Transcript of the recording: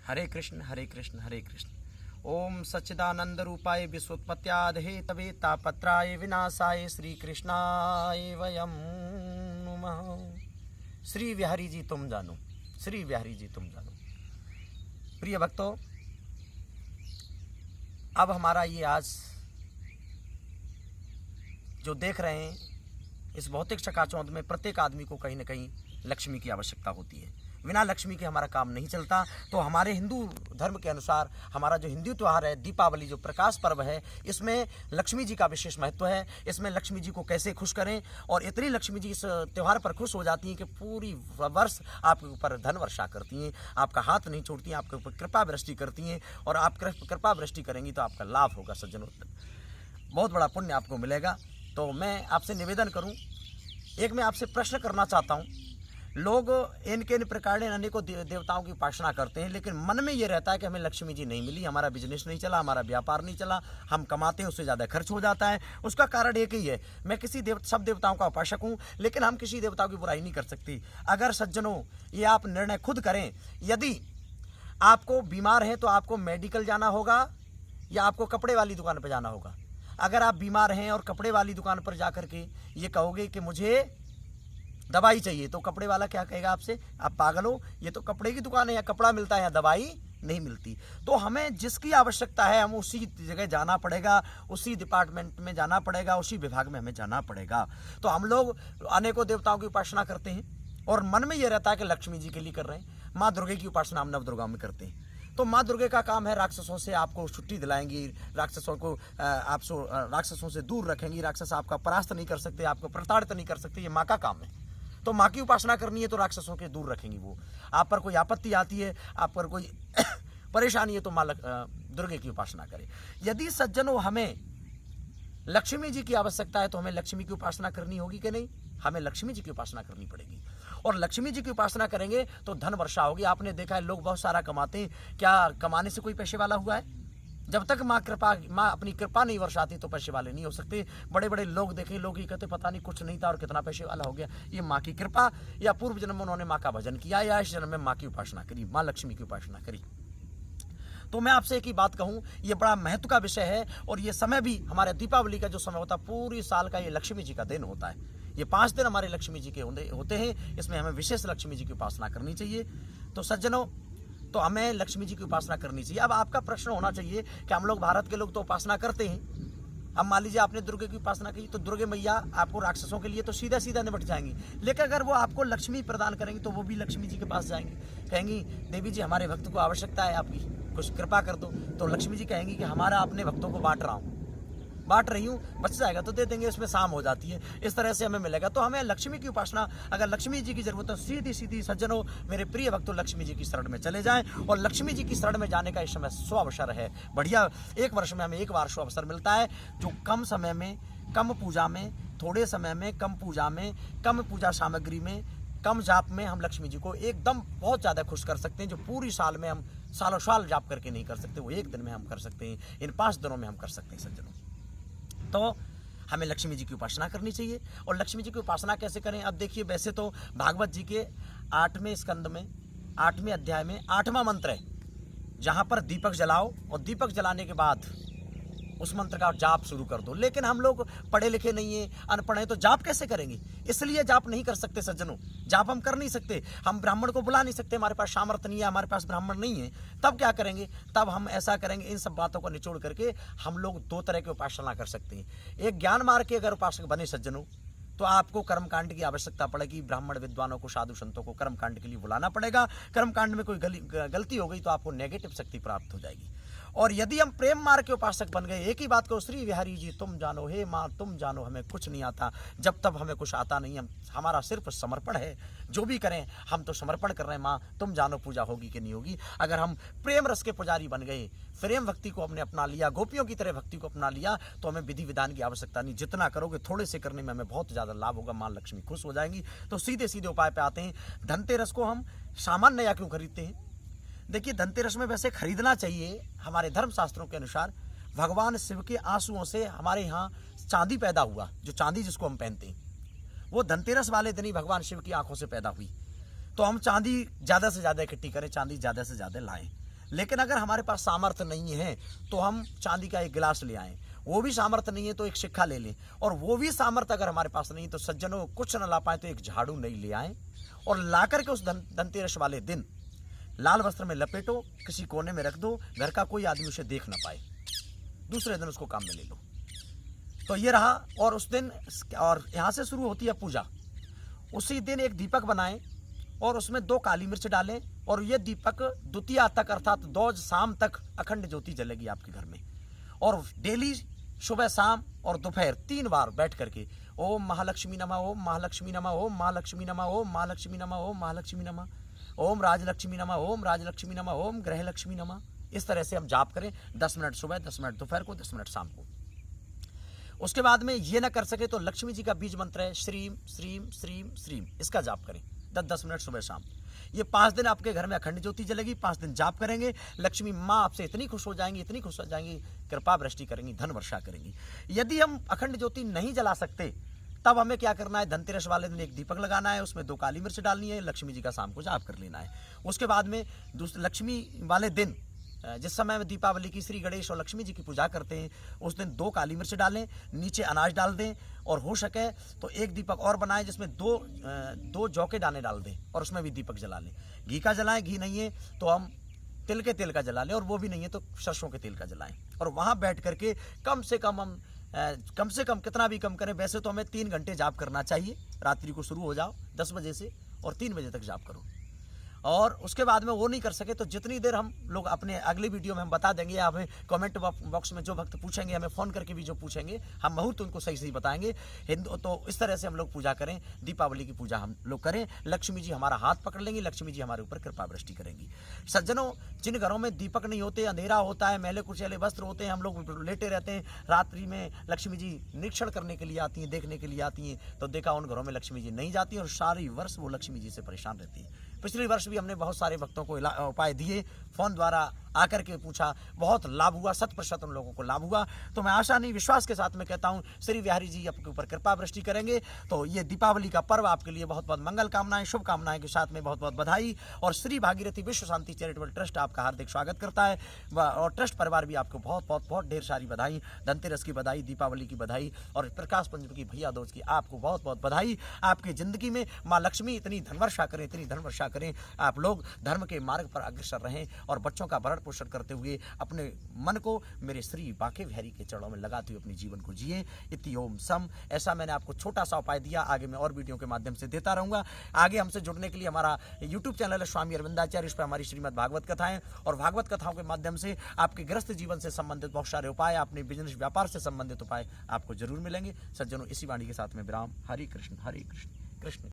हरे कृष्ण हरे कृष्ण हरे कृष्ण। ओम सच्चिदानंद रूपाय विश्वोत्पत्त्यादि तवे तापत्राय विनाशाय श्री कृष्णाय वयम नमः। श्री बिहारी जी तुम जानो, श्री बिहारी जी तुम जानो। प्रिय भक्तों, अब हमारा ये आज जो देख रहे हैं, इस भौतिक चकाचौंध में प्रत्येक आदमी को कहीं ना कहीं लक्ष्मी की आवश्यकता होती है। बिना लक्ष्मी के हमारा काम नहीं चलता। तो हमारे हिंदू धर्म के अनुसार हमारा जो हिंदू त्यौहार है दीपावली, जो प्रकाश पर्व है, इसमें लक्ष्मी जी का विशेष महत्व है। इसमें लक्ष्मी जी को कैसे खुश करें, और इतनी लक्ष्मी जी इस त्यौहार पर खुश हो जाती हैं कि पूरी वर्ष आपके ऊपर धन वर्षा करती हैं, आपका हाथ नहीं छोड़ती हैं, आपके ऊपर कृपा वृष्टि करती हैं। और आप कृपा वृष्टि करेंगी तो आपका लाभ होगा सज्जनों, बहुत बड़ा पुण्य आपको मिलेगा। तो मैं आपसे निवेदन करूं, एक मैं आपसे प्रश्न करना चाहता हूं। लोग इन प्रकार अनेकों देवताओं की उपासना करते हैं, लेकिन मन में ये रहता है कि हमें लक्ष्मी जी नहीं मिली, हमारा बिजनेस नहीं चला, हमारा व्यापार नहीं चला, हम कमाते हैं उससे ज़्यादा खर्च हो जाता है। उसका कारण एक ही है, मैं किसी सब देवताओं का उपासक हूँ, लेकिन हम किसी देवताओं की बुराई नहीं कर सकती। अगर सज्जनों ये आप निर्णय खुद करें, यदि आपको बीमार हैं तो आपको मेडिकल जाना होगा या आपको कपड़े वाली दुकान पर जाना होगा। अगर आप बीमार हैं और कपड़े वाली दुकान पर जाकर के ये कहोगे कि मुझे दवाई चाहिए, तो कपड़े वाला क्या कहेगा आपसे, आप पागल हो, ये तो कपड़े की दुकान है, या कपड़ा मिलता है या दवाई नहीं मिलती। तो हमें जिसकी आवश्यकता है हम उसी जगह जाना पड़ेगा, उसी डिपार्टमेंट में जाना पड़ेगा, उसी विभाग में हमें जाना पड़ेगा। तो हम लोग अनेकों देवताओं की उपासना करते हैं और मन में ये रहता है कि लक्ष्मी जी के लिए कर रहे हैं। माँ दुर्गे की उपासना हम नवदुर्गा में करते हैं। तो माँ दुर्गे का काम है राक्षसों से आपको छुट्टी दिलाएंगी, राक्षसों को राक्षसों से दूर रखेंगी, राक्षस आपका परास्त नहीं कर सकते, आपको प्रताड़ित नहीं कर सकते, ये माँ का काम है। तो माँ की उपासना करनी है तो राक्षसों के दूर रखेंगी वो। आप पर कोई आपत्ति आती है, आप पर कोई परेशानी है, तो माँ दुर्गे की उपासना करें। यदि सज्जनों हमें लक्ष्मी जी की आवश्यकता है तो हमें लक्ष्मी की उपासना करनी होगी कि नहीं? हमें लक्ष्मी जी की उपासना करनी पड़ेगी। और लक्ष्मी जी की उपासना करेंगे तो धन वर्षा होगी। आपने देखा है लोग बहुत सारा कमाते हैं, क्या कमाने से कोई पैसे वाला हुआ है? जब तक माँ अपनी कृपा नहीं वर्षाती तो पैसे वाले नहीं हो सकते। बड़े बड़े लोग देखे, लोग ये कहते पता नहीं कुछ नहीं था और कितना पैसे वाला हो गया। ये माँ की कृपा, या पूर्व जन्म में उन्होंने माँ का भजन किया, या इस जन्म में माँ की उपासना करी, माँ लक्ष्मी की उपासना करी। तो मैं आपसे एक ही बात कहूँ, ये बड़ा महत्व का विषय है। और ये समय भी हमारे दीपावली का जो समय होता है, पूरी साल का ये लक्ष्मी जी का दिन होता है। ये 5 दिन हमारे लक्ष्मी जी के होते हैं, इसमें हमें विशेष लक्ष्मी जी की उपासना करनी चाहिए। तो सज्जनों, तो हमें लक्ष्मी जी की उपासना करनी चाहिए। अब आपका प्रश्न होना चाहिए कि हम लोग भारत के लोग तो उपासना करते हैं, अब मान लीजिए आपने दुर्गे की उपासना की तो दुर्गे मैया आपको राक्षसों के लिए तो सीधा सीधा निपट जाएंगी, लेकिन अगर वो आपको लक्ष्मी प्रदान करेंगी तो वो भी लक्ष्मी जी के पास जाएंगी, कहेंगी देवी जी हमारे भक्त को आवश्यकता है आपकी, कुछ कृपा कर दो। तो लक्ष्मी जी कहेंगी कि हमारा अपने भक्तों को बांट रही हूँ, बच जाएगा तो दे देंगे, इसमें शाम हो जाती है, इस तरह से हमें मिलेगा। तो हमें लक्ष्मी की उपासना, अगर लक्ष्मी जी की जरूरत है, सीधी सीधी सज्जनों मेरे प्रिय भक्तों लक्ष्मी जी की शरण में चले जाएं। और लक्ष्मी जी की शरण में जाने का इस समय सुअवसर है, बढ़िया। एक वर्ष में हमें एक बार सुअवसर मिलता है, जो कम समय में, कम पूजा में, थोड़े समय में, कम पूजा में, कम पूजा सामग्री में, कम जाप में हम लक्ष्मी जी को एकदम बहुत ज़्यादा खुश कर सकते हैं। जो पूरी साल में हम सालों साल जाप करके नहीं कर सकते, वो एक दिन में हम कर सकते हैं, इन 5 दिनों में हम कर सकते हैं सज्जनों। तो हमें लक्ष्मी जी की उपासना करनी चाहिए। और लक्ष्मी जी की उपासना कैसे करें? अब देखिए, वैसे तो भागवत जी के 8वें स्कंद में 8वें अध्याय में 8वां मंत्र है, जहाँ पर दीपक जलाओ और दीपक जलाने के बाद उस मंत्र का जाप शुरू कर दो। लेकिन हम लोग पढ़े लिखे नहीं है, अनपढ़ हैं, तो जाप कैसे करेंगे? इसलिए जाप नहीं कर सकते सज्जनों, जाप हम कर नहीं सकते, हम ब्राह्मण को बुला नहीं सकते, हमारे पास सामर्थ्य नहीं है, हमारे पास ब्राह्मण नहीं है। तब क्या करेंगे? तब हम ऐसा करेंगे, इन सब बातों को निचोड़ करके हम लोग 2 तरह की उपासना कर सकते हैं। एक ज्ञान मार्ग के अगर उपासक बने सज्जनों, तो आपको कर्मकांड की आवश्यकता पड़ेगी। ब्राह्मण विद्वानों को, साधु संतों को कर्मकांड के लिए बुलाना पड़ेगा। कर्मकांड में कोई गलती हो गई तो आपको नेगेटिव शक्ति प्राप्त हो जाएगी। और यदि हम प्रेम मार्ग के उपासक बन गए, एक ही बात को, श्री बिहारी जी तुम जानो, हे माँ तुम जानो, हमें कुछ नहीं आता, जब तक हमें कुछ आता नहीं, हमारा सिर्फ समर्पण है, जो भी करें हम तो समर्पण कर रहे हैं, माँ तुम जानो पूजा होगी कि नहीं होगी। अगर हम प्रेम रस के पुजारी बन गए, प्रेम भक्ति को हमने अपना लिया, गोपियों की तरह भक्ति को अपना लिया, तो हमें विधि विधान की आवश्यकता नहीं। जितना करोगे थोड़े से करने में हमें बहुत ज़्यादा लाभ होगा, माँ लक्ष्मी खुश हो जाएंगी। तो सीधे सीधे उपाय पे आते हैं। धनतेरस को हम सामान नया क्यों खरीदते हैं? देखिए, धनतेरस में वैसे खरीदना चाहिए, हमारे धर्म शास्त्रों के अनुसार भगवान शिव के आंसुओं से हमारे यहाँ चांदी पैदा हुआ। जो चांदी जिसको हम पहनते हैं वो धनतेरस वाले दिन ही भगवान शिव की आंखों से पैदा हुई। तो हम चांदी ज़्यादा से ज़्यादा इकट्ठी करें, चांदी ज़्यादा से ज़्यादा लाएं। लेकिन अगर हमारे पास सामर्थ्य नहीं है तो हम चांदी का एक गिलास ले आएं, वो भी सामर्थ्य नहीं है तो एक सिक्का ले लें, और वो भी सामर्थ्य अगर हमारे पास नहीं तो सज्जनों कुछ न ला पाए तो एक झाड़ू नहीं ले आएं, और ला करके उस धनतेरस वाले दिन लाल वस्त्र में लपेटो, किसी कोने में रख दो, घर का कोई आदमी उसे देख ना पाए, दूसरे दिन उसको काम में ले लो। तो ये रहा। और उस दिन, और यहाँ से शुरू होती है पूजा। उसी दिन एक दीपक बनाएं और उसमें 2 काली मिर्च डालें, और ये दीपक द्वितीया तक अर्थात 2 शाम तक अखंड ज्योति जलेगी आपके घर में। और डेली सुबह शाम और दोपहर 3 बार बैठ करके ओम महालक्ष्मी नमः, ओम महालक्ष्मी नमः, ओम महालक्ष्मी नमः, ओम महालक्ष्मी नमः, ओम महालक्ष्मी नमः, ओम राजलक्ष्मी नमः, ओम राजलक्ष्मी नमः, ओम गृहलक्ष्मी नमः। इस तरह से हम जाप करें 10 मिनट सुबह, 10 मिनट दोपहर को, 10 मिनट शाम को। उसके बाद में ये ना कर सके तो लक्ष्मी जी का बीज मंत्र है श्रीम श्रीम श्रीम श्रीम, इसका जाप करें 10-10 मिनट सुबह शाम। ये 5 दिन आपके घर में अखंड ज्योति जलेगी। 5 दिन जाप करेंगे, लक्ष्मी माँ आपसे इतनी खुश हो जाएंगी, इतनी खुश हो जाएंगी, कृपा वृष्टि करेंगी, धन वर्षा करेंगी। यदि हम अखंड ज्योति नहीं जला सकते तब हमें क्या करना है, धनतेरस वाले दिन एक दीपक लगाना है, उसमें 2 काली मिर्च डालनी है, लक्ष्मी जी का शाम को जाप कर लेना है। उसके बाद में लक्ष्मी वाले दिन, जिस समय में दीपावली की श्री गणेश और लक्ष्मी जी की पूजा करते हैं, उस दिन 2 काली मिर्च डालें, नीचे अनाज डाल दें, और हो सके तो एक दीपक और बनाएं जिसमें 2 जौ के दाने डाल दें और उसमें भी दीपक जला लें। घी का जलाएं, घी नहीं है तो हम तिल के तेल का जला लें, और वो भी नहीं है तो सरसों के तेल का जलाएं। और वहाँ बैठ करके कम से कम कितना भी कम करें, वैसे तो हमें 3 घंटे जाप करना चाहिए। रात्रि को शुरू हो जाओ 10 बजे से और 3 बजे तक जाप करो। और उसके बाद में वो नहीं कर सके तो जितनी देर हम लोग अपने अगली वीडियो में हम बता देंगे, या हमें कमेंट बॉक्स में जो भक्त पूछेंगे, हमें फ़ोन करके भी जो पूछेंगे, हम मुहूर्त उनको सही सही बताएंगे। हिंदू तो इस तरह से हम लोग पूजा करें, दीपावली की पूजा हम लोग करें। लक्ष्मी जी हमारा हाथ पकड़ लेंगी, लक्ष्मी जी हमारे ऊपर कृपा वृष्टि करेंगी। सज्जनों, जिन घरों में दीपक नहीं होते, अंधेरा होता है, मैले कुचैले वस्त्र होते हैं, हम लोग लेटे रहते हैं, रात्रि में लक्ष्मी जी निरीक्षण करने के लिए आती हैं, देखने के लिए आती हैं, तो देखा उन घरों में लक्ष्मी जी नहीं जाती और सारी वर्ष वो लक्ष्मी जी से परेशान रहती है। पिछले वर्ष भी हमने बहुत सारे भक्तों को उपाय दिए, फोन द्वारा आकर के पूछा, बहुत लाभ हुआ, 100% उन लोगों को लाभ हुआ। तो मैं आशा नहीं विश्वास के साथ में कहता हूँ श्री बिहारी जी आपके ऊपर कृपा वृष्टि करेंगे। तो ये दीपावली का पर्व आपके लिए बहुत बहुत मंगल कामनाएं, शुभकामनाएं के साथ में बहुत बहुत बधाई। और श्री भागीरथी विश्व शांति चैरिटेबल ट्रस्ट आपका हार्दिक स्वागत करता है, और ट्रस्ट परिवार भी आपको बहुत बहुत बहुत ढेर सारी बधाई, धनतेरस की बधाई, दीपावली की बधाई और प्रकाश पंचमी की भैया दूज की आपको बहुत बहुत बधाई। आपकी जिंदगी में माँ लक्ष्मी इतनी धनवर्षा करें, इतनी धनवर्षा करें, आप लोग धर्म के मार्ग पर अग्रसर रहें और बच्चों का भरण पोषण करते हुए अपने मन को मेरे श्री बांके बिहारी के चरणों में लगाते हुए अपने जीवन को जिए। इति ओम सम। ऐसा मैंने आपको छोटा सा उपाय दिया, आगे मैं और वीडियो के माध्यम से देता रहूंगा। आगे हमसे जुड़ने के लिए हमारा यूट्यूब चैनल है स्वामी अरविंदाचार्य, इस पर हमारी श्रीमद् भागवत कथाएं और भागवत कथाओं के माध्यम से आपके गृहस्थ जीवन से संबंधित बहुत सारे उपाय, अपने बिजनेस व्यापार से संबंधित उपाय आपको जरूर मिलेंगे। सज्जनों, इसी वाणी के साथ में विराम। हरे कृष्ण कृष्ण।